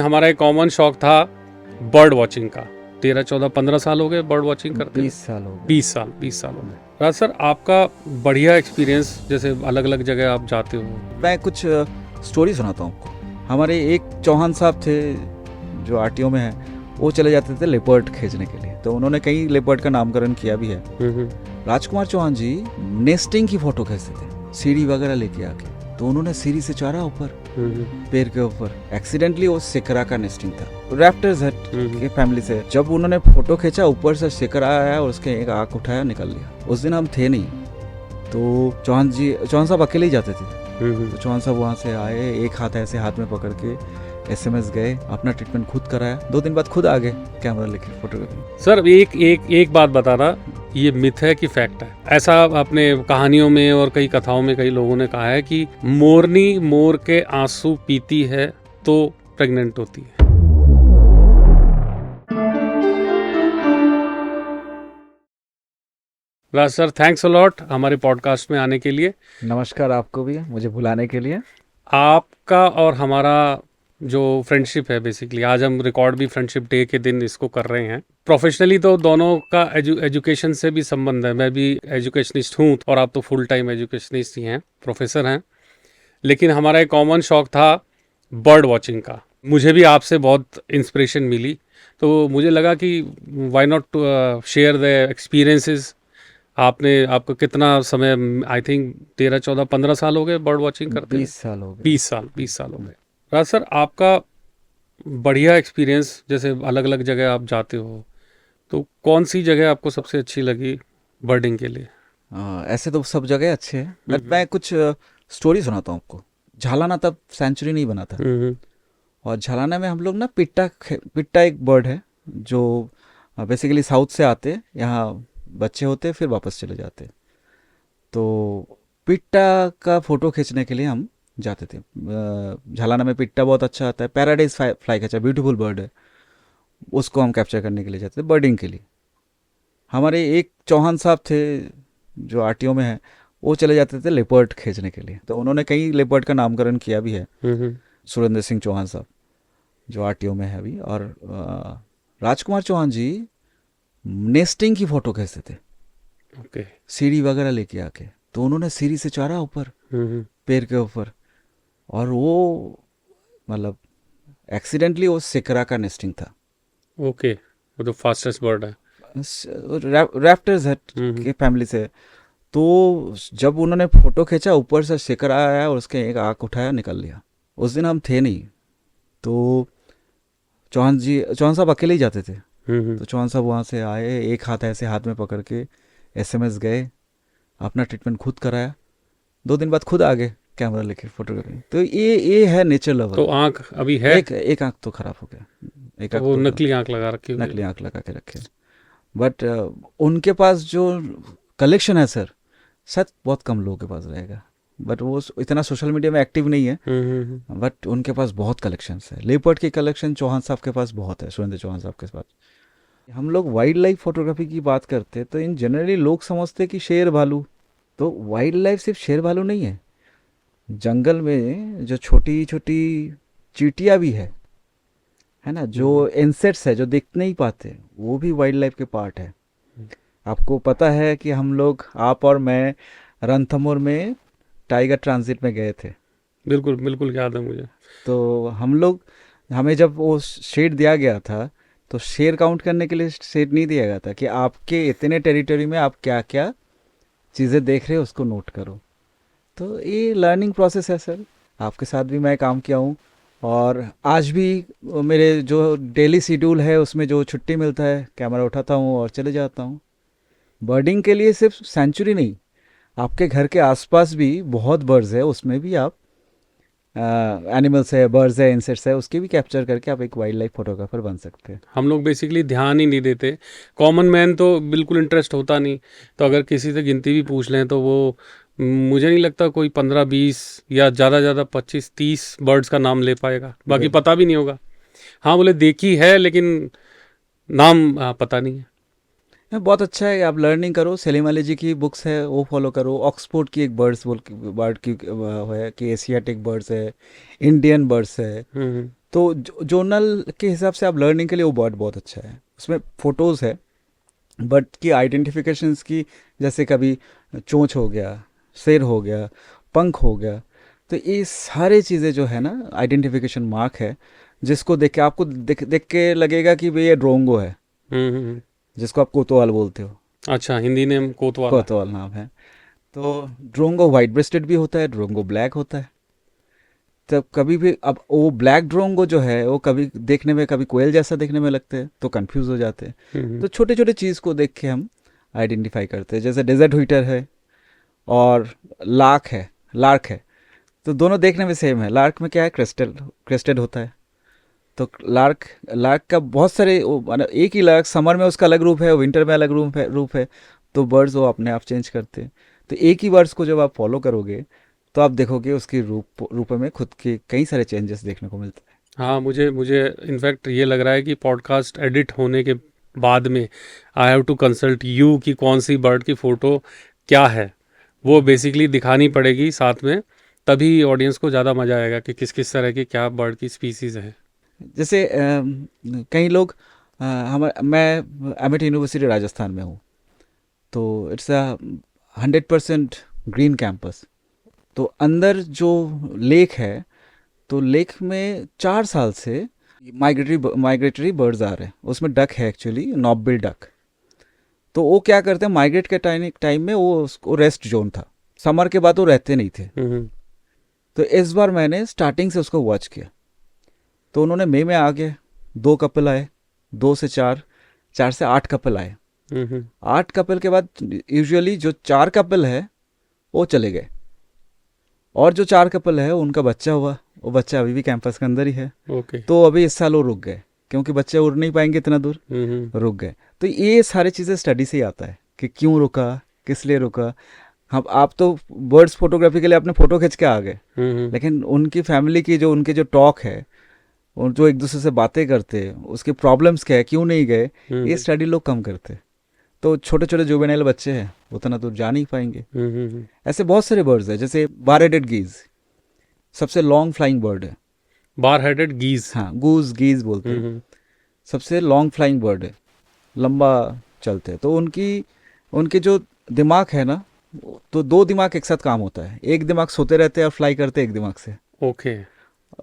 हमारा एक कॉमन शौक था बर्ड वॉचिंग का। 13, 14, 15 साल हो गए बर्ड वॉचिंग करते। 20 साल हो गए। 20 साल हो गए। राज सर, आपका बढ़िया एक्सपीरियंस, जैसे अलग अलग जगह आप जाते हो। मैं कुछ स्टोरी सुनाता हूँ आपको। हमारे एक चौहान साहब थे जो आरटीओ में है, वो चले जाते थे लेपर्ड खींचने के लिए, तो उन्होंने कई लेपर्ड का नामकरण किया भी है। राजकुमार चौहान जी नेस्टिंग की फोटो खींचते थे, सीढ़ी वगैरह लेके आके, तो उन्होंने सीढ़ी से चारा ऊपर पेड़ के ऊपर, एक्सीडेंटली वो सिकरा का नेस्टिंग था, रैप्टर्स हट के फैमिली से। जब उन्होंने फोटो खींचा, ऊपर से सिकरा आया और उसके एक आँख उठाया, निकल लिया। उस दिन हम थे नहीं, तो चौहान साहब अकेले ही जाते थे। तो चौहान साहब वहाँ से आए, एक हाथ ऐसे हाथ में पकड़ के एसएमएस गए, अपना ट्रीटमेंट खुद कराया, 2 दिन बाद खुद आ गए कैमरा लेके फोटोग्राफी। सर एक बात बताना, ये मिथ है कि फैक्ट है? ऐसा अपने कहानियों में और कई कथाओं में कई लोगों ने कहा है कि मोरनी मोर के आंसू पीती है तो प्रेग्नेंट होती है। राज सर, थैंक्स अ लॉट हमारे पॉडकास्ट में आने के लिए। नमस्कार आपको भी, मुझे बुलाने के लिए। आपका और हमारा जो फ्रेंडशिप है, बेसिकली आज हम रिकॉर्ड भी फ्रेंडशिप डे के दिन इसको कर रहे हैं। प्रोफेशनली तो दोनों का एजुकेशन से भी संबंध है। मैं भी एजुकेशनिस्ट हूँ और आप तो फुल टाइम एजुकेशनिस्ट ही हैं, प्रोफेसर हैं। लेकिन हमारा एक कॉमन शौक था बर्ड वॉचिंग का। मुझे भी आपसे बहुत इंस्पिरेशन मिली, तो मुझे लगा कि why not share the experiences. आपको कितना समय, आई थिंक 13, 14, 15 साल हो गए बर्ड वॉचिंग करते? 20 साल हो गए। 20 साल हो गए। राज सर, आपका बढ़िया एक्सपीरियंस, जैसे अलग अलग जगह आप जाते हो, तो कौन सी जगह आपको सबसे अच्छी लगी बर्डिंग के लिए? ऐसे तो सब जगह अच्छे हैं, बट मैं कुछ स्टोरी सुनाता हूँ आपको। झालाना तब सेंचुरी नहीं बना था, और झालाना में हम लोग ना पिट्टा एक बर्ड है जो बेसिकली साउथ से आते, यहाँ बच्चे होते, फिर वापस चले जाते। तो पिट्टा का फोटो खींचने के लिए हम जाते थे। झालाना में पिट्टा बहुत अच्छा आता है, paradise fly catcher, beautiful bird है, उसको हम कैप्चर करने के लिए जाते थे, बर्डिंग के लिए। हमारे एक चौहान साहब थे जो आरटीओ में है, वो चले जाते थे लेपर्ड खींचने के लिए, तो उन्होंने कई लेपर्ड का नामकरण किया भी है। सुरेंद्र सिंह चौहान साहब जो आरटीओ में है अभी, और राजकुमार चौहान जी नेस्टिंग की फोटो खींचते थे, ओके। सीढ़ी वगैरह लेके आके, तो उन्होंने सीढ़ी से चारा ऊपर पेड़ के ऊपर, और वो मतलब एक्सीडेंटली वो सिकरा का नेस्टिंग था। ओके, वो तो फास्टेस्ट बर्ड है। रैप्टर्स हट के फैमिली से। तो जब उन्होंने फोटो खींचा, ऊपर से शिकर आया और उसके एक आँख उठाया, निकल लिया। उस दिन हम थे नहीं, तो चौहान साहब अकेले ही जाते थे। तो चौहान साहब वहाँ से आए, एक हाथ ऐसे हाथ में पकड़ के एसएमएस गए, अपना ट्रीटमेंट खुद कराया, 2 दिन बाद खुद आ गए कैमरा लेके फोटोग्राफी। तो ये है नेचर लवर। तो आँख अभी है? एक आँख तो खराब हो गया, एक आँख वो तो नकली आँख लगा रखी हुई है। नकली आँख लगा के रखे। बट उनके पास जो कलेक्शन है सर, शायद बहुत कम लोगों के पास रहेगा, बट वो इतना सोशल मीडिया में एक्टिव नहीं है। बट उनके पास बहुत कलेक्शंस है। लेपर्ड की कलेक्शन चौहान साहब के पास बहुत है, सुरेंद्र चौहान साहब के पास। हम लोग वाइल्ड लाइफ फोटोग्राफी की बात करते हैं तो इन जनरली लोग समझते हैं कि शेर भालू, तो वाइल्ड लाइफ सिर्फ शेर भालू नहीं है। जंगल में जो छोटी छोटी चींटियाँ भी है ना, जो इंसेक्ट्स है जो दिख नहीं पाते, वो भी वाइल्ड लाइफ के पार्ट है। आपको पता है कि हम लोग, आप और मैं, रणथंभौर में टाइगर ट्रांजिट में गए थे। बिल्कुल बिल्कुल याद है मुझे। तो हमें जब वो शेड दिया गया था, तो शेर काउंट करने के लिए शेड नहीं दिया गया था कि आपके इतने टेरिटरी में आप क्या क्या चीज़ें देख रहे हो, उसको नोट करो। तो ये लर्निंग प्रोसेस है सर। आपके साथ भी मैं काम किया हूँ, और आज भी मेरे जो डेली शेड्यूल है उसमें जो छुट्टी मिलता है, कैमरा उठाता हूँ और चले जाता हूँ। बर्डिंग के लिए सिर्फ सेंचुरी नहीं, आपके घर के आसपास भी बहुत बर्ड्स है, उसमें भी आप एनिमल्स है, बर्ड्स है, इंसेक्ट्स है, उसके भी कैप्चर करके आप एक वाइल्ड लाइफ फोटोग्राफर बन सकते हैं। हम लोग बेसिकली ध्यान ही नहीं देते। कॉमन मैन तो बिल्कुल इंटरेस्ट होता नहीं, तो अगर किसी से गिनती भी पूछ लें तो वो, मुझे नहीं लगता कोई 15-20 या ज़्यादा 25-30 बर्ड्स का नाम ले पाएगा, बाकी पता भी नहीं होगा। हाँ, बोले देखी है लेकिन नाम पता नहीं है। बहुत अच्छा है, आप लर्निंग करो। सलीम अली जी की बुक्स है वो फॉलो करो। ऑक्सफोर्ड की एक बर्ड की है कि एशियाटिक बर्ड्स है, इंडियन बर्ड्स है, तो जर्नल के हिसाब से आप लर्निंग के लिए वो बर्ड बहुत अच्छा है। उसमें फोटोज़ है, बट की आइडेंटिफिकेशंस की, जैसे कभी चोंच हो गया, सिर हो गया, पंख हो गया, तो ये सारे चीज़ें जो है ना आइडेंटिफिकेशन मार्क है, जिसको देख के आपको देख के लगेगा कि भाई ये ड्रोंगो है, जिसको आप कोतवाल बोलते हो। अच्छा, हिंदी नेम कोतवाल है। कोतवाल नाम है। तो ड्रोंगो वाइट ब्रेस्टेड भी होता है, ड्रोंगो ब्लैक होता है। तब कभी भी अब वो ब्लैक ड्रोंगो जो है वो कभी देखने में कभी कोयल जैसा देखने में लगते हैं तो कंफ्यूज हो जाते हैं। तो छोटे छोटे चीज़ को देख के हम आइडेंटिफाई करते हैं। जैसे डेजर्ट व्हीटर है और लार्क है, तो दोनों देखने में सेम है। लार्क में क्या है, क्रेस्टेड होता है। तो लार्क का बहुत सारे मतलब एक ही लार्क, समर में उसका अलग रूप है, विंटर में अलग रूप है। तो बर्ड्स वो अपने आप चेंज करते हैं। तो एक ही बर्ड्स को जब आप फॉलो करोगे तो आप देखोगे उसकी रूप में खुद के कई सारे चेंजेस देखने को मिलते हैं। हाँ, मुझे मुझे इनफैक्ट ये लग रहा है कि पॉडकास्ट एडिट होने के बाद में I have to consult you कि कौन सी बर्ड की फ़ोटो क्या है, वो बेसिकली दिखानी पड़ेगी साथ में, तभी ऑडियंस को ज़्यादा मज़ा आएगा कि किस किस तरह की क्या बर्ड की स्पीसीज़ है। जैसे कई लोग मैं एमिटी यूनिवर्सिटी राजस्थान में हूँ, तो इट्स अ 100% ग्रीन कैंपस। तो अंदर जो लेक है, तो लेक में 4 साल से माइग्रेटरी बर्ड्स आ रहे हैं। उसमें डक है एक्चुअली, नॉबबिल डक। तो वो क्या करते हैं, माइग्रेट के टाइम में वो उसको रेस्ट जोन था, समर के बाद वो रहते नहीं थे। तो इस बार मैंने स्टार्टिंग से उसको वॉच किया। तो उन्होंने मई में आ गए, 2 कपल आए, 2 से 4, 4 से 8 कपल आए। 8 कपल के बाद यूजुअली जो 4 कपल है वो चले गए, और जो 4 कपल है उनका बच्चा हुआ, वो बच्चा अभी भी कैंपस के अंदर ही है। ओके। तो अभी इस साल वो रुक गए, क्योंकि बच्चे उड़ नहीं पाएंगे इतना दूर, रुक गए। तो ये सारी चीज़ें स्टडी से ही आता है कि क्यों रुका, किस लिए रुका। हम आप तो बर्ड्स फोटोग्राफी के लिए अपने फ़ोटो खींच के आ गए, लेकिन उनकी फैमिली की जो उनके जो टॉक है, और जो एक दूसरे से बातें करते हैं, उसके प्रॉब्लम्स क्या है, क्यों नहीं गए, ये स्टडी लोग कम करते हैं। तो छोटे छोटे जुवेनाइल बच्चे हैं, उतना तो जा नहीं पाएंगे। ऐसे बहुत सारे बर्ड्स हैं, जैसे बार हेडेड गीज सबसे लॉन्ग फ्लाइंग बर्ड है। बार हेडेड गीज, हाँ, गीज बोलते हैं। सबसे लॉन्ग फ्लाइंग बर्ड है, लंबा चलते हैं। तो उनके जो दिमाग है ना, तो 2 दिमाग एक साथ काम होता है। एक दिमाग सोते रहते हैं और फ्लाई करते हैं एक दिमाग से, ओके।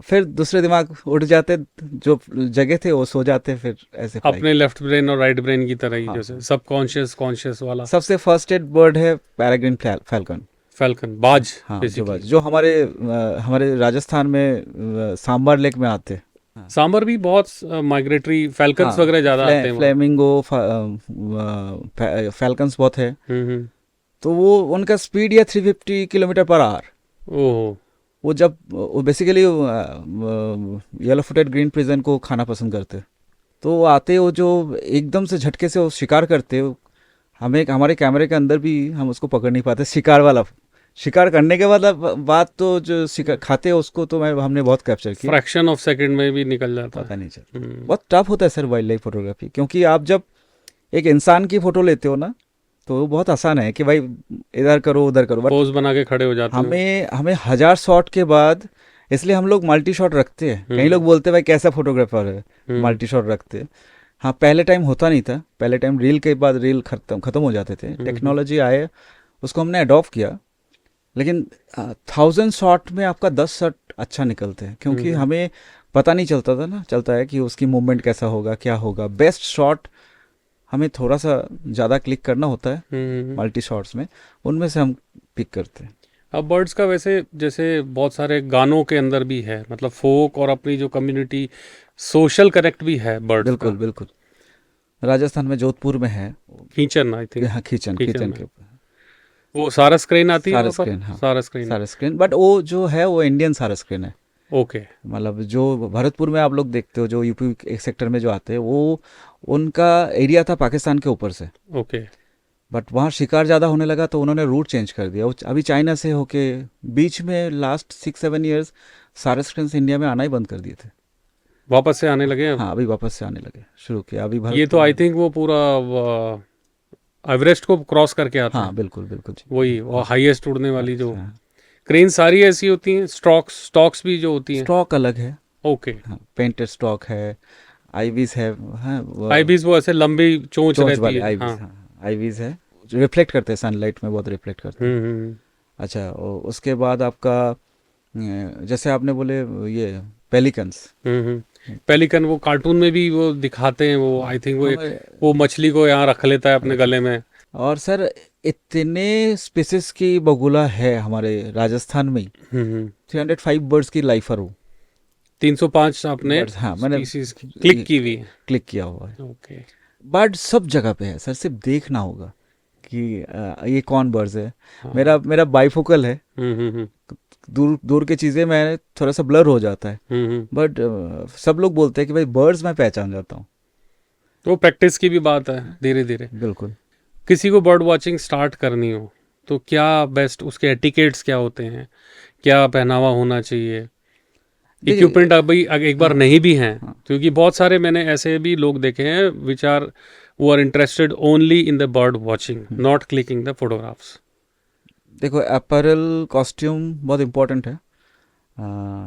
फिर दूसरे दिमाग उड़ जाते, जो जगह थे वो सो जाते, फिर ऐसे fly अपने लेफ्ट ब्रेन और राइट ब्रेन की तरह ही, हाँ, जैसे सब कॉन्शियस कॉन्शियस वाला। सबसे फर्स्ट एड बर्ड है पैराग्रीन फैल्कन। फैल्कन, बाज, हाँ, बेसिकली। जो हमारे राजस्थान में सांबर लेक में आते हैं। सांबर भी बहुत माइग्रेटरी फैल्कन्स वगैरह ज़्यादा आते हैं वहाँ। फ्लेमिंगो फैल्कन्स बहुत है। तो वो उनका स्पीड है 350 किलोमीटर पर आवर। ओह। वो basically yellow footed green pigeon को खाना पसंद करते। तो वो आते, वो जो एकदम से झटके से वो शिकार करते, हमें हमारे कैमरे के अंदर भी हम उसको पकड़ नहीं पाते। शिकार करने के बाद तो जो शिकार खाते हैं उसको तो हमने बहुत कैप्चर किया। फ्रैक्शन ऑफ सेकंड में भी निकल जाता पता है। नहीं चलता। बहुत टफ होता है सर वाइल्ड लाइफ फोटोग्राफी, क्योंकि आप जब एक इंसान की फोटो लेते हो ना, तो वो बहुत आसान है कि भाई इधर करो उधर करो, बट पोज बना के खड़े हो जाते हैं। हमें 1000 शॉट के बाद, इसलिए हम लोग मल्टी शॉट रखते हैं। कई लोग बोलते हैं भाई कैसा फोटोग्राफर है, मल्टी शॉट रखते हैं। हाँ, पहले टाइम होता नहीं था। पहले टाइम रील के बाद रील खत्म हो जाते थे। टेक्नोलॉजी आए, उसको हमने अडॉप्ट किया। लेकिन 1000 शॉट में आपका 10 शॉट अच्छा निकलते हैं, क्योंकि हमें पता नहीं चलता है कि उसकी मूवमेंट कैसा होगा, क्या होगा। बेस्ट शॉट हमें थोड़ा सा ज़्यादा क्लिक करना होता है मल्टी शॉट्स में, उनमें से हम पिक करते हैं। अब बर्ड्स का वैसे जैसे बहुत सारे गानों के अंदर भी है, मतलब फोक और अपनी जो कम्युनिटी सोशल कनेक्ट भी है बर्ड्स का। बिल्कुल। राजस्थान में जोधपुर में है, खींचन, आई थिंक। हाँ, खींचन के ऊपर वो सारस क्रेन आती है वहाँ पर? सारस, हाँ, सारस क्रेन। बट वो जो है वो इंडियन सारस क्रेन है। ओके। मतलब जो भरतपुर में आप लोग देखते हो, जो यूपी एक सेक्टर में जो आते हैं, वो उनका एरिया था पाकिस्तान के ऊपर से। ओके। बट वहाँ शिकार ज़्यादा होने लगा तो उन्होंने रूट चेंज कर दिया। अभी चाइना से होके बीच में लास्ट 6-7 ईयर्स सारस क्रेन्स इंडिया में आना ही बंद कर दिए थे। वापस से आने लगे अब? हाँ, अभी वापस से आने लगे, शुरू किया अभी ये तो आई थिंक वो पूरा एवरेस्ट को क्रॉस करके आता है। हाँ, बिल्कुल जी। वही वो हाईएस्ट उड़ने वाली जो हाँ। क्रेन सारी ऐसी होती हैं। स्टॉक्स भी जो होती हैं। स्टॉक अलग है, ओके। हाँ, पेंटेड स्टॉक है, आईवीज है। हाँ, आईबीज वो ऐसे लंबी चोंच चोंच रहती वाले है, आईवीज, हाँ। हाँ आईवीज है, जो रिफ्लेक्ट करते हैं सनलाइट में, बहुत रिफ्लेक्ट करते हैं। हम्म। अच्छा, उसके बाद आपका जैसे आपने बोले ये पेलिकन्स। पेलिकन वो कार्टून में भी वो दिखाते हैं, वो आई थिंक वो हमें वो मछली को यहाँ रख लेता है अपने रख, गले में। और सर इतने स्पीसीज की बगुला है हमारे राजस्थान में ही। हम्म। 305 बर्ड्स की लाइफ है वो। 305 आपने बर्ड्स, हाँ मैंने स्पीसीज क्लिक की हुई है। क्लिक किया हुआ है। ओके। बर्ड सब जगह पे है सर, सिर्फ देखना होगा कि ये कौन बर्ड्स है। मेरा हाँ। मेरा बाइफोकल है, हम्म। दूर दूर की चीज़ें मैं थोड़ा सा ब्लर हो जाता है। हम्म। बट सब लोग बोलते हैं कि भाई बर्ड्स मैं पहचान जाता हूँ। तो प्रैक्टिस की भी बात है, धीरे धीरे। बिल्कुल। किसी को बर्ड वॉचिंग स्टार्ट करनी हो तो क्या बेस्ट उसके एटिकेट्स क्या होते हैं, क्या पहनावा होना चाहिए? देखिए, इक्विपमेंट अभी एक बार हाँ नहीं भी हैं, हाँ, क्योंकि बहुत सारे मैंने ऐसे भी लोग देखे हैं विच आर वो are interested only in the bird watching, not clicking the photographs. देखो अपैरल कॉस्ट्यूम बहुत इम्पोर्टेंट है।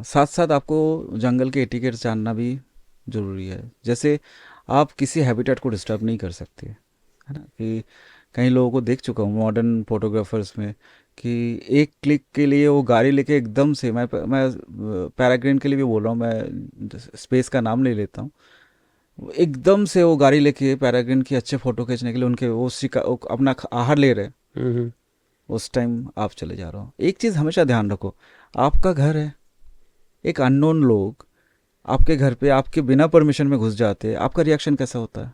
साथ साथ आपको जंगल के एटिकेट्स जानना भी ज़रूरी है। जैसे आप किसी हैबिटेट को डिस्टर्ब नहीं कर सकते, है ना। कि कई लोगों को देख चुका हूँ मॉडर्न फोटोग्राफर्स में, कि एक क्लिक के लिए वो गाड़ी लेके एकदम से, मैं पैराग्रीन के लिए भी बोल रहा हूँ, मैं स्पेस का नाम नहीं लेता हूँ, एकदम से वो गाड़ी लेके पैराग्रीन की अच्छे फ़ोटो खींचने के लिए उनके वो अपना आहार ले रहे हैं, हम्म। उस टाइम आप चले जा रहे हो। एक चीज़ हमेशा ध्यान रखो, आपका घर है, एक अननोन लोग आपके घर पे आपके बिना परमिशन में घुस जाते हैं, आपका रिएक्शन कैसा होता है?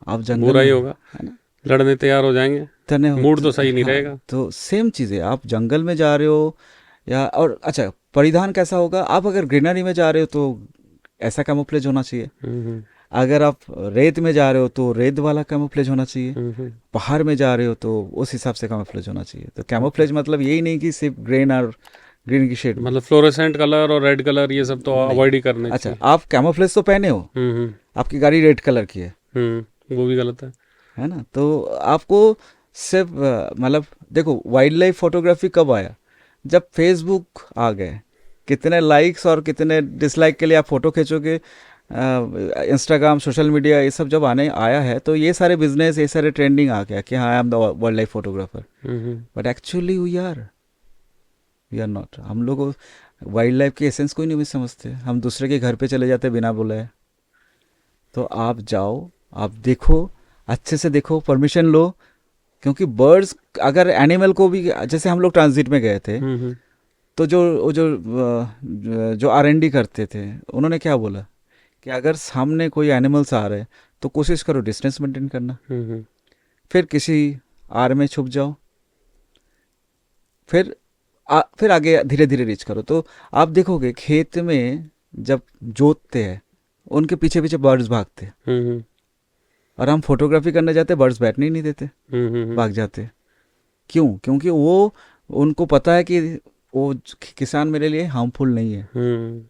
आप जंगल बुरा में ही है होगा, है ना, लड़ने तैयार हो जाएंगे, तने मूड तो सही नहीं हाँ। रहेगा। तो सेम चीज़ है, आप जंगल में जा रहे हो या, और अच्छा परिधान कैसा होगा, आप अगर ग्रीनरी में जा रहे हो तो ऐसा कैमोफ्लेज होना चाहिए। हम्म। अगर आप रेत में जा रहे हो तो रेत वाला कैमोफ्लेज होना चाहिए। हम्म। पहाड़ में जा रहे हो तो उस हिसाब से कैमोफ्लेज होना चाहिए। तो ओके। कैमोफ्लेज मतलब यही नहीं कि सिर्फ ग्रीन और ग्रीन की शेड में, मतलब फ्लोरेसेंट कलर और रेड कलर ये सब तो नहीं। अवॉइड ही करने अच्छा, चाहिए। आप कैमोफ्लेज तो पहने हो, हम्म। आपकी गाड़ी रेड कलर की वो भी गलत है। है ना। तो आपको सिर्फ मतलब देखो, वाइल्ड लाइफ फोटोग्राफी कब आया? जब फेसबुक आ गए। कितने लाइक्स और कितने डिसलाइक के लिए आप फोटो खींचोगे, इंस्टाग्राम, सोशल मीडिया, ये सब जब आने आया है तो ये सारे बिजनेस, ये सारे ट्रेंडिंग आ गया कि हाँ, I am the wildlife photographer. Hmm. But actually we are not. हम लोग वाइल्ड लाइफ की एसेंस कोई नहीं समझते, हम दूसरे के घर पे चले जाते बिना बुलाए। तो आप जाओ, आप देखो, अच्छे से देखो, परमिशन लो। क्योंकि बर्ड्स, अगर एनिमल को भी, जैसे हम लोग ट्रांजिट में गए थे, हम्म। तो जो R&D करते थे, उन्होंने क्या बोला कि अगर सामने कोई एनिमल्स आ रहे हैं तो कोशिश करो डिस्टेंस मेंटेन करना, हम्म। फिर किसी आर में छुप जाओ, फिर आगे धीरे धीरे रीच करो। तो आप देखोगे खेत में जब जोतते हैं, उनके पीछे पीछे बर्ड्स भागते हैं, हम्म। और हम फोटोग्राफी करने जाते, बर्ड्स बैठने ही नहीं देते, हम्म। भाग जाते। क्यों? क्योंकि वो, उनको पता है कि वो किसान मेरे लिए हार्मफुल नहीं है। हम्म।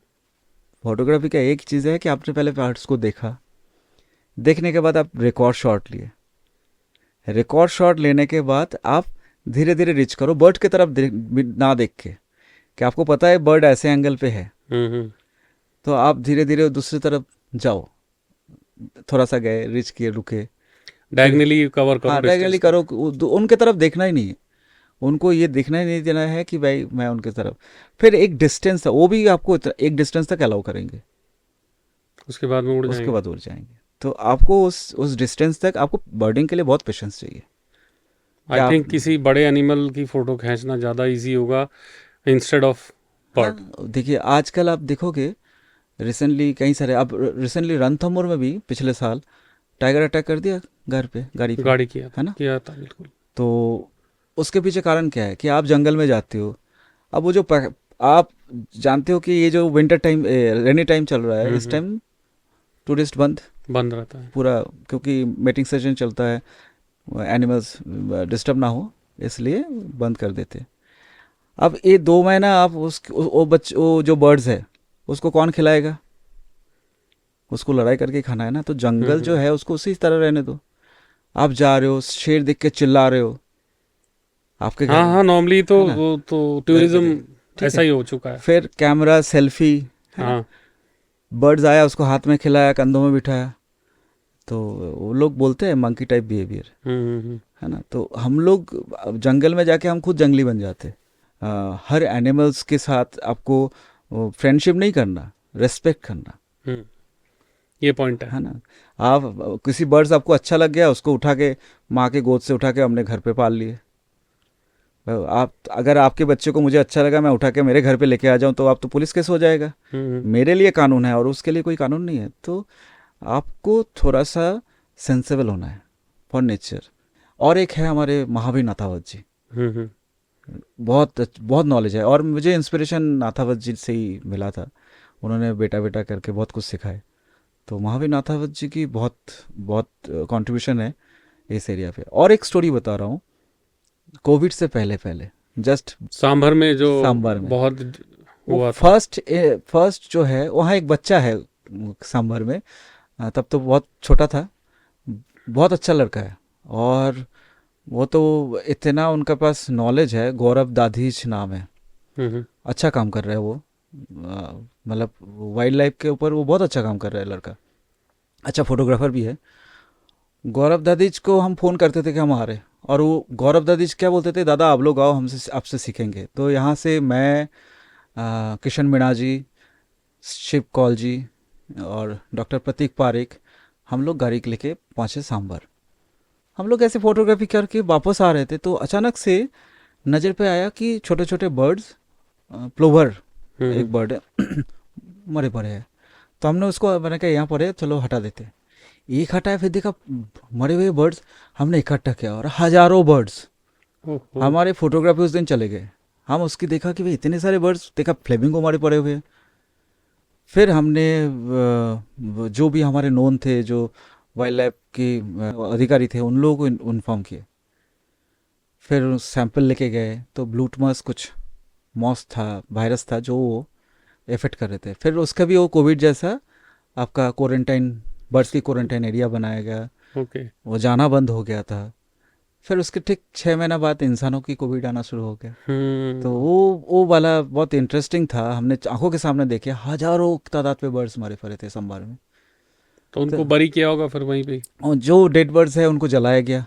फोटोग्राफी का एक चीज़ है कि आपने पहले बर्ड्स को देखा, देखने के बाद आप रिकॉर्ड शॉट लिए, रिकॉर्ड शॉट लेने के बाद आप धीरे धीरे रीच करो बर्ड की तरफ, ना देख के, कि आपको पता है बर्ड ऐसे एंगल पे है, हम्म। तो आप धीरे धीरे दूसरी तरफ जाओ, थोड़ा सा गए, रीच किए, रुके, फिर डायगनली कवर करो हाँ डिस्टेंस डायरेक्टली को। करो, उनके तरफ देखना ही नहीं है। उनको ये दिखना ही नहीं देना है कि भाई मैं उनकी तरफ। फिर एक डिस्टेंस था, वो भी आपको एक डिस्टेंस तक अलाउ करेंगे, उसके बाद में उड़ उसके जाएंगे। बाद उड़ जाएंगे। तो आपको उस डिस्टेंस तक आपको बर्डिंग के लिए बहुत पेशेंस चाहिए। आई क्या आप, थिंक किसी बड़े एनिमल की फ़ोटो खींचना ज़्यादा इजी होगा इंस्टेड ऑफ हाँ बर्ड। देखिए आजकल आप देखोगे, रिसेंटली कई सारे, अब रिसेंटली रणथंभौर में भी पिछले साल टाइगर अटैक कर दिया घर पे, गाड़ी पे, गाड़ी किया है ना। किया था बिल्कुल। तो उसके पीछे कारण क्या है कि आप जंगल में जाते हो। अब वो आप जानते हो कि ये जो विंटर टाइम, रेनी टाइम चल रहा है, इस हम्म। टाइम टूरिस्ट बंद बंद रहता है। पूरा, क्योंकि मीटिंग सेशन चलता है, एनिमल्स डिस्टर्ब ना हो, इसलिए बंद कर देते। अब ये 2 महीना आप वो जो बर्ड्स है उसको कौन खिलाएगा? उसको लड़ाई करके खाना है ना। तो जंगल जो हम्म। है उसको उसी तरह रहने दो। आप जा रहे हो, शेर देख के चिल्ला रहे हो आपके घर हाँ में, हाँ, नॉर्मली तो है ना, वो तो घर पे टूरिज्म देख, ऐसा ही हो चुका है। फिर कैमरा, सेल्फी, हाँ। बर्ड्स आया उसको हाथ में खिलाया, कंधों में बिठाया, तो वो लोग बोलते हैं मंकी टाइप बिहेवियर, है ना। तो हम लोग अब जंगल में जाके हम खुद जंगली बन जाते। हर एनिमल्स के साथ आपको फ्रेंडशिप नहीं करना, रेस्पेक्ट करना, ये पॉइंट है ना। आप किसी बर्ड्स आपको अच्छा लग गया, उसको उठा के माँ के गोद से उठा के हमने घर पे पाल लिए। आप अगर आपके बच्चे को मुझे अच्छा लगा, मैं उठा के मेरे घर पे लेके आ जाऊं, तो आप तो पुलिस केस हो जाएगा। मेरे लिए कानून है और उसके लिए कोई कानून नहीं है। तो आपको थोड़ा सा सेंसेबल होना है फॉर नेचर। और एक है हमारे महावीर नाथावत जी, बहुत बहुत नॉलेज है, और मुझे इंस्पिरेशन नाथावत जी से ही मिला था। उन्होंने बेटा बेटा करके बहुत कुछ सिखाए। तो महावीर नाथावत जी की बहुत बहुत कंट्रीब्यूशन है इस एरिया पे। और एक स्टोरी बता रहा हूँ, कोविड से पहले पहले जस्ट सांभर में जो सांभर में बहुत हुआ था। फर्स्ट जो है, वहाँ एक बच्चा है सांभर में, तब तो बहुत छोटा था, बहुत अच्छा लड़का है। और वो तो इतना उनके पास नॉलेज है, गौरव दाधीच नाम है, अच्छा काम कर रहा है वो, मतलब वाइल्ड लाइफ के ऊपर वो बहुत अच्छा काम कर रहा है लड़का, अच्छा फोटोग्राफर भी है। गौरव दादीज को हम फ़ोन करते थे कि हम आ रहे, और वो गौरव दादीज क्या बोलते थे, दादा आप लोग आओ, हमसे आपसे सीखेंगे। तो यहाँ से मैं, किशन मीणा जी, शिव कौल जी और डॉक्टर प्रतीक पारिक, हम लोग गाड़ी लेके पहुँचे सांभर। हम लोग ऐसे फोटोग्राफी करके वापस आ रहे थे, तो अचानक से नज़र पे आया कि छोटे छोटे बर्ड्स, प्लोवर एक बर्ड है मरे पड़े हैं। तो हमने उसको, मैंने कहा यहाँ पड़े, चलो हटा देते। एक हटाया, फिर देखा मरे हुए बर्ड्स हमने इकट्ठा किया, और हजारों बर्ड्स। हमारे फोटोग्राफी उस दिन चले गए। हम उसकी देखा कि भाई इतने सारे बर्ड्स, देखा फ्लेमिंगो हमारे पड़े हुए हैं। फिर हमने जो भी हमारे नोन थे, जो वाइल्ड लाइफ के अधिकारी थे, उन लोगों को इन्फॉर्म किए। फिर सैंपल लेके गए, तो ब्लूटमस कुछ मॉस था, वायरस था जो वो इफेक्ट कर रहे थे। फिर उसका भी वो कोविड जैसा आपका क्वारंटाइन, बर्ड्स की क्वारंटाइन एरिया बनाया गया। वो जाना बंद हो गया था। फिर उसके ठीक 6 महीना बाद इंसानों की कोविड आना शुरू हो गया। तो वो वाला बहुत इंटरेस्टिंग था। हमने आंखों के सामने देखे, हजारों तादाद पे बर्ड्स मारे पड़े थे संभार में। तो उनको बरी किया होगा फिर वहीं पे। और जो डेड बर्ड्स है उनको जलाया गया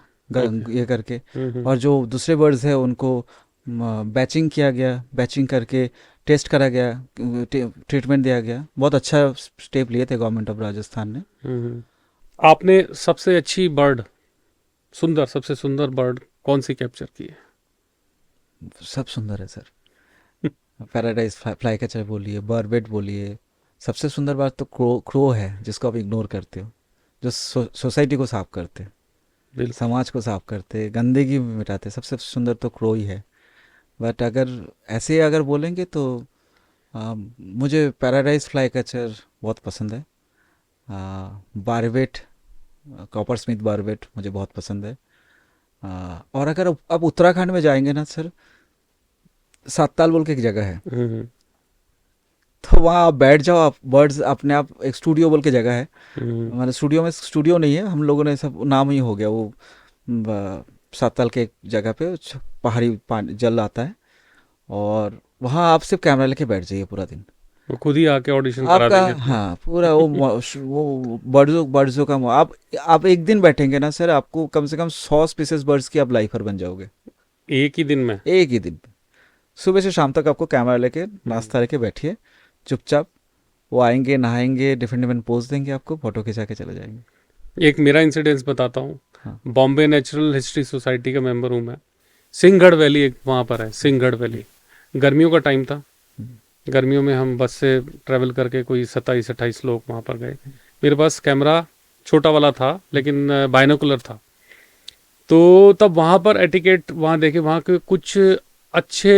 ये करके, और जो दूसरे बर्ड्स है उनको बैचिंग किया गया, बैचिंग करके टेस्ट करा गया, ट्रीटमेंट दिया गया। बहुत अच्छा स्टेप लिए थे गवर्नमेंट ऑफ राजस्थान ने। आपने सबसे अच्छी बर्ड, सबसे सुंदर बर्ड कौन सी कैप्चर की है? सब सुंदर है सर। पैराडाइज फ्लाई कैचर बोलिए, बर्बेट बोलिए, सबसे सुंदर बात तो क्रो है, जिसको आप इग्नोर करते हो, जो सोसाइटी को साफ करते, समाज को साफ करते, गंदगी मिटाते। सबसे सुंदर तो क्रो ही है। बट अगर बोलेंगे तो मुझे पैराडाइज फ्लाई कैचर बहुत पसंद है। बारबेट, कॉपर स्मिथ बारबेट मुझे बहुत पसंद है। और अगर आप उत्तराखंड में जाएंगे ना सर, सातताल बोल के एक जगह है, तो वहाँ आप बैठ जाओ, आप बर्ड्स अपने आप, एक स्टूडियो बोल के जगह है, मतलब स्टूडियो में स्टूडियो नहीं है, हम लोगों ने सब नाम ही हो गया वो। सातताल के एक जगह पे पहाड़ी पानी जल आता है, और वहाँ आप सिर्फ कैमरा लेके बैठ जाइए पूरा दिन, वो खुद ही आके ऑडिशन करा आपका देंगे। हाँ पूरा वो बर्ड्सों का आप एक दिन बैठेंगे ना सर, आपको कम से कम 100 स्पीसीज बर्ड्स की आप लाइफर बन जाओगे एक ही दिन में। एक ही दिन। सुबह से शाम तक आपको कैमरा लेके, नाश्ता लेके बैठिए चुपचाप, वो आएंगे, नहाएंगे, डिफरेंट डिफरेंट पोज देंगे, आपको फोटो खिंचा के चले जाएंगे। एक मेरा इंसिडेंस बताता हूँ। हाँ। बॉम्बे नेचुरल हिस्ट्री सोसाइटी का मेंबर हूँ मैं। सिंहगढ़ वैली एक वहाँ पर है, सिंहगढ़ वैली। गर्मियों का टाइम था, गर्मियों में हम बस से ट्रैवल करके कोई 27-28 लोग वहाँ पर गए। मेरे पास कैमरा छोटा वाला था, लेकिन बाइनोकुलर था। तो तब वहाँ पर एटिकेट, वहाँ देखे, वहाँ के कुछ अच्छे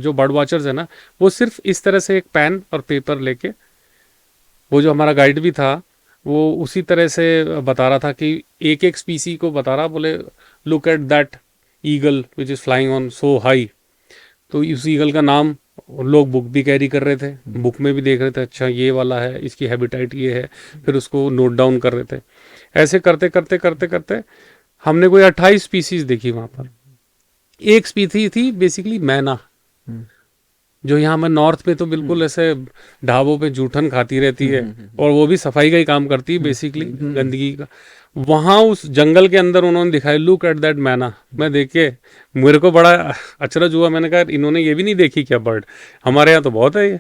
जो बर्ड वॉचर्स है ना, वो सिर्फ इस तरह से एक पेन और पेपर लेके, वो जो हमारा गाइड भी था वो उसी तरह से बता रहा था कि एक एक स्पीसी को बता रहा, बोले look at that eagle which is flying on so high. तो उस ईगल का नाम लोग बुक भी कैरी कर रहे थे, बुक में भी देख रहे थे, अच्छा ये वाला है, इसकी हैबिटेट ये है, फिर उसको नोट डाउन कर रहे थे। ऐसे करते करते करते करते हमने कोई 28 स्पीसीज देखी वहाँ पर। एक स्पीसी थी बेसिकली मैना, जो यहाँ में नॉर्थ में तो बिल्कुल ऐसे ढाबों पे जूठन खाती रहती है, और वो भी सफाई का ही काम करती है बेसिकली, गंदगी का। वहाँ उस जंगल के अंदर उन्होंने दिखाया, लुक एट दैट मैना। मैं देख के मेरे को बड़ा अचरज हुआ, मैंने कहा इन्होंने ये भी नहीं देखी क्या बर्ड, हमारे यहाँ तो बहुत है ये।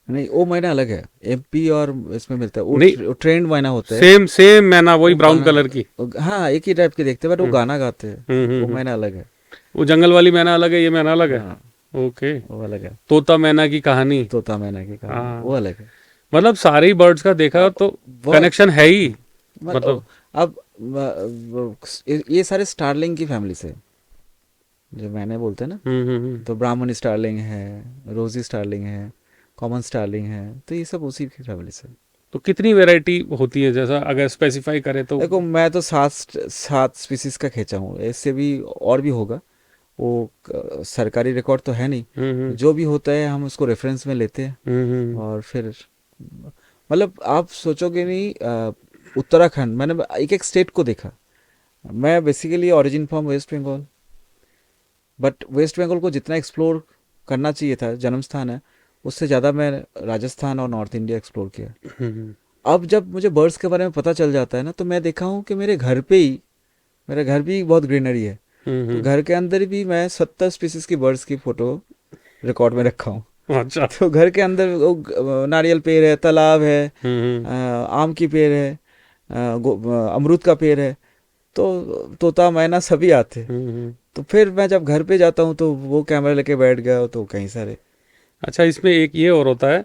नहीं, वो मैना अलग है, एमपी और इसमें मिलता है, नहीं, वो ट्रेंड मैना होता है। सेम सेम मैना, वही वो ब्राउन कलर की। हाँ, एक ही टाइप के देखते हैं, बट वो गाना गाते हैं, वो हम्म। मैना अलग है। वो जंगल वाली मैना अलग है, ये मैना अलग है। हाँ, ओके। वो अलग है। तोता मैना की कहानी। तोता मैना की कहानी हाँ, वो अलग है। मतलब सारे ही बर्ड्स का देखा तो वो कनेक्शन है ही, मतलब मतलब। अब ये सारे स्टारलिंग की फैमिली से, जो मैंने बोलते हैं ना, तो ब्राह्मण स्टारलिंग है, रोजी स्टारलिंग है, कॉमन स्टारलिंग है, तो ये सब उसी की फैमिली से। तो कितनी वैरायटी होती है, जैसा अगर स्पेसिफाई करें तो? देखो, मैं तो सात स्पीसीज का खींचा हूँ, इससे भी और भी होगा, वो सरकारी रिकॉर्ड तो है नहीं। जो भी होता है हम उसको रेफरेंस में लेते हैं, और फिर मतलब आप सोचोगे नहीं, उत्तराखंड, मैंने एक एक स्टेट को देखा। मैं basically origin from West Bengal, but West Bengal को जितना एक्सप्लोर करना चाहिए था, जन्म स्थान है, उससे ज़्यादा मैं राजस्थान और नॉर्थ इंडिया एक्सप्लोर किया। अब जब मुझे बर्ड्स के बारे में पता चल जाता है ना, तो मैं देखा हूँ कि मेरे घर भी बहुत ग्रीनरी है, तो घर के अंदर भी मैं 70 स्पीसीज की बर्ड्स की फ़ोटो रिकॉर्ड में रखा हूँ। अच्छा। तो घर के अंदर नारियल पेड़ है, तालाब है, आम की पेड़ है, अमरूद का पेड़ है, तो तोता मैना सभी आते। तो फिर मैं जब घर पे जाता हूँ तो वो कैमरा लेके बैठ गया, तो कहीं सारे। अच्छा, इसमें एक ये और होता है,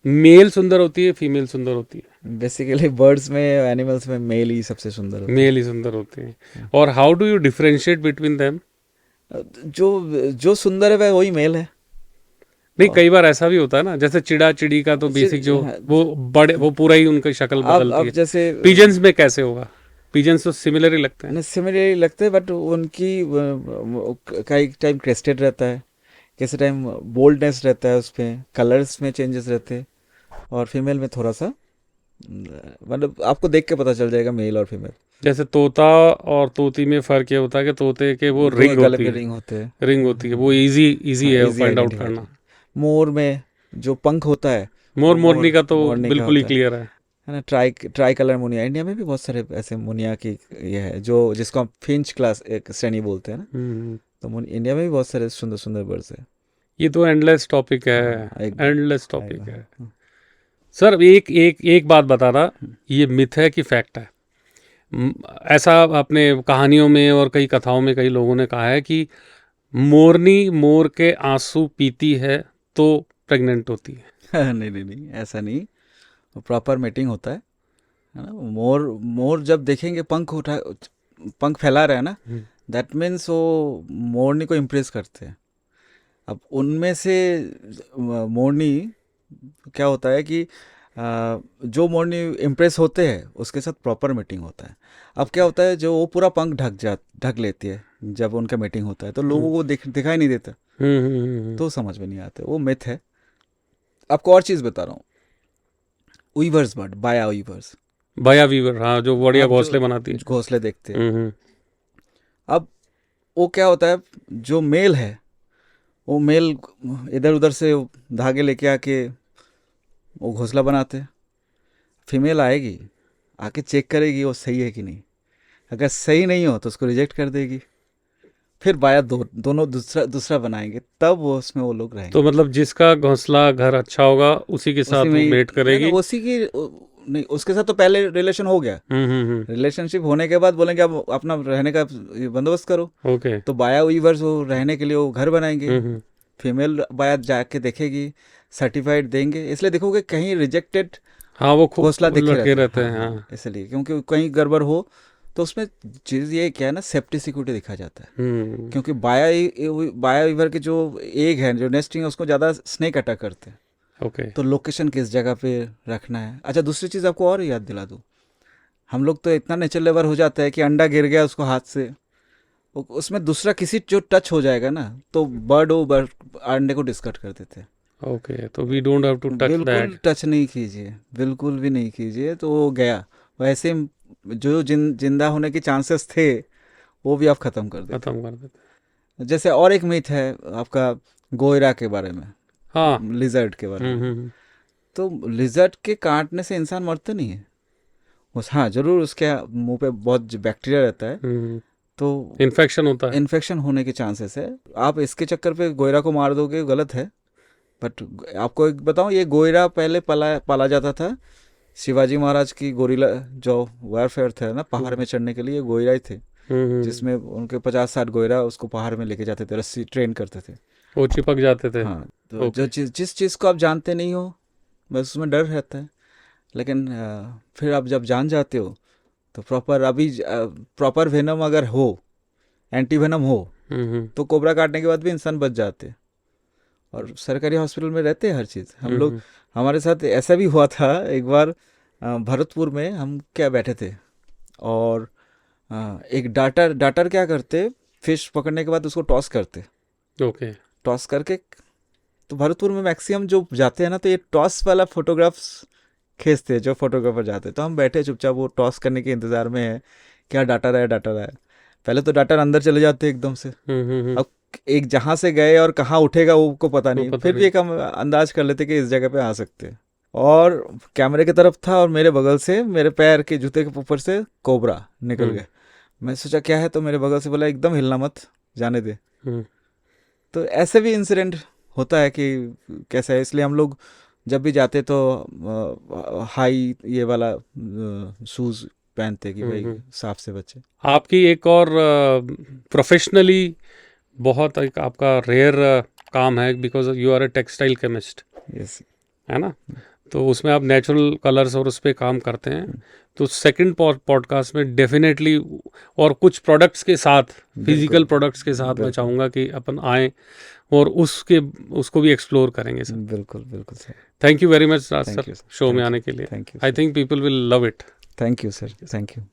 मेल सुंदर होती है, फीमेल सुंदर होती है? बेसिकली बर्ड्स में, एनिमल्स में मेल ही सबसे सुंदर होता मेल ही सुंदर होती है। और how do you differentiate between them? है। जो सुंदर है वह वही मेल है। नहीं, कई बार ऐसा भी होता है ना, जैसे चिड़ा चिड़ी का तो बेसिक जो हाँ, वो बड़े, वो पूरा ही उनकी शक्ल बदलती अब है। जैसे पिजन्स में कैसे होगा? पिजन्स तो सिमिलर ही लगते हैं। सिमिलर लगते हैं, बट उनकी कई टाइम क्रेस्टेड रहता है, किसी टाइम बोल्डनेस रहता है, उसमें कलर्स में चेंजेस रहते हैं, और फीमेल में थोड़ा सा, मतलब आपको देख के पता चल जाएगा मेल और फीमेल। जैसे तोता और तोती में फर्क ये होता है कि तोते के वो दो रिंग गले होती पे है, रिंग होते हैं। रिंग होती है, वो इजी इजी हाँ, है इजी फाइंड आउट आइडेंटिफाई। करना। मोर में जो पंख होता है, मोर वो मोरनी का तो मोरनी का बिल्कुल ही होता क्लियर है। है ना। ट्राई कलर मुनिया, इंडिया में भी बहुत सारे ऐसे मुनिया की ये है, जो जिसको हम फिंच क्लास एक श्रेणी बोलते हैं ना। तो इंडिया में भी बहुत सारे सुंदर सुंदर बर्ड्स है। ये तो एंडलेस टॉपिक है, हाँ, एक एंडलेस टॉपिक आएगा। है। सर, एक एक एक बात बताना, ये मिथ है कि फैक्ट है? ऐसा आपने कहानियों में और कई कथाओं में कई लोगों ने कहा है कि मोरनी मोर के आंसू पीती है तो प्रेग्नेंट होती नहीं नहीं नहीं, ऐसा नहीं, प्रॉपर मीटिंग होता है ना। मोर जब देखेंगे पंख फैला रहे हैं ना, है। दैट मीन्स वो मोरनी को इम्प्रेस करते हैं। अब उनमें से मोरनी, क्या होता है कि जो मोरनी इम्प्रेस होते हैं उसके साथ प्रॉपर मीटिंग होता है। अब क्या होता है, जो वो पूरा पंख ढक लेती है जब उनका मीटिंग होता है, तो लोगों को दिखाई नहीं देता, तो समझ में नहीं आते, वो मिथ है। आपको और चीज़ बता रहा हूँ, वीवर्स बर्ड, बाया वीवर्स। बाया वीवर, हाँ, जो बढ़िया आप घोंसले जो बनाती है। घोंसले देखते हैं, हम्म। अब वो क्या होता है, जो मेल है, वो मेल इधर उधर से धागे लेके आके वो घोंसला बनाते हैं। फीमेल आएगी, आके चेक करेगी वो सही है कि नहीं, अगर सही नहीं हो तो उसको रिजेक्ट कर देगी, फिर बाया दोनों दूसरा दूसरा बनाएंगे, तब वो उसमें वो लोग तो रहेंगे। मतलब जिसका घोंसला घर अच्छा होगा उसी के उसी साथ में वो ही मेट नहीं ना, करेगी। उसी की नहीं, उसके साथ तो पहले रिलेशन हो गया। हम्म। रिलेशनशिप होने के बाद बोलेंगे अब अपना रहने का बंदोबस्त करो, ओके। तो बाया वीवर्स वो रहने के लिए वो घर बनाएंगे। हम्म। फीमेल बाया जाके देखेगी, सर्टिफाइड देंगे, इसलिए देखोगे कहीं रिजेक्टेड हाँ, वो खूब घोंसला दिखे लटके रहते हैं। रहते हाँ हैं, हाँ, हाँ। इसलिए क्योंकि कहीं गड़बड़ हो तो उसमें चीज़ ये क्या है ना, सेफ्टी सिक्योरिटी दिखा जाता है। क्योंकि बाया वीवर के जो एग है, जो नेस्टिंग है, उसको ज़्यादा स्नेक अटैक करते हैं, ओके। तो लोकेशन किस जगह पे रखना है। अच्छा, दूसरी चीज़ आपको और याद दिला दूँ, हम लोग तो इतना नेचर लेवर हो जाता है कि अंडा गिर गया उसको हाथ से, उसमें दूसरा किसी जो टच हो जाएगा ना, तो बर्ड अंडे को डिस्कार्ड कर देते हैं। ओके, तो we don't have to touch बिल्कुल दैट। टच नहीं कीजिए, बिल्कुल भी नहीं कीजिए, तो वो गया वैसे। जो जिंदा होने के चांसेस थे वो भी आप ख़त्म कर देते खत्म कर देते हैं। जैसे और एक मिथ है आपका, गोयरा के बारे में, हाँ। लिजर्ड के बारे में। हम्म। तो लिजर्ड के काटने से इंसान मरते नहीं है। उस हाँ जरूर उसके मुंह पे बहुत बैक्टीरिया रहता है, तो इन्फेक्शन होता है। इन्फेक्शन होने के चांसेस है। आप इसके चक्कर पे गोयरा को मार दोगे, गलत है। बट आपको एक बताऊं, ये गोयरा पहले पाला जाता था। शिवाजी महाराज की गोरिल्ला जो वारफेयर था ना, पहाड़ में चढ़ने के लिए गोयरा ही थे, जिसमें उनके 50-60 गोयरा उसको पहाड़ में लेके जाते थे, रस्सी ट्रेन करते थे, वो चिपक जाते थे। हाँ। तो जो जिस चीज़ को आप जानते नहीं हो बस उसमें डर रहता है। लेकिन फिर आप जब जान जाते हो तो प्रॉपर वेनम अगर हो, एंटी वेनम हो, तो कोबरा काटने के बाद भी इंसान बच जाते। और सरकारी हॉस्पिटल में रहते हैं हर चीज़। हम लोग, हमारे साथ ऐसा भी हुआ था एक बार, भरतपुर में हम क्या बैठे थे, और एक डाटर क्या करते, फिश पकड़ने के बाद उसको टॉस करते। ओके। टॉस करके, तो भरतपुर में मैक्सिमम जो जाते हैं ना, तो ये टॉस वाला फोटोग्राफ्स खींचते हैं जो फोटोग्राफर जाते हैं। तो हम बैठे चुपचाप, वो टॉस करने के इंतजार में है, क्या डाटर है डाटर है। पहले तो डाटर अंदर चले जाते एकदम से, अब एक जहाँ से गए और कहाँ उठेगा वो को पता नहीं, फिर भी एक हम अंदाज कर लेते कि इस जगह पे आ सकते हैं। और कैमरे की तरफ था और मेरे बगल से, मेरे पैर के जूते के ऊपर से कोबरा निकल गए। मैं सोचा क्या है, तो मेरे बगल से बोला एकदम हिलना मत, जाने दे। तो ऐसे भी इंसिडेंट होता है कि कैसा है। इसलिए हम लोग जब भी जाते तो हाई ये वाला शूज पहनते कि भाई सांप से बचे। आपकी एक और प्रोफेशनली बहुत एक आपका रेयर काम है, because you are a textile chemist, yes, है ना। तो उसमें आप नेचुरल कलर्स और उस पर काम करते हैं। तो सेकंड पॉडकास्ट में डेफिनेटली, और कुछ प्रोडक्ट्स के साथ, फिजिकल प्रोडक्ट्स के साथ, मैं चाहूँगा कि अपन आएँ और उसको भी एक्सप्लोर करेंगे सर। बिल्कुल बिल्कुल sir. Thank you very much Raj sir, show में आने के लिए। Thank you. I think people will love it. Thank you sir, thank you.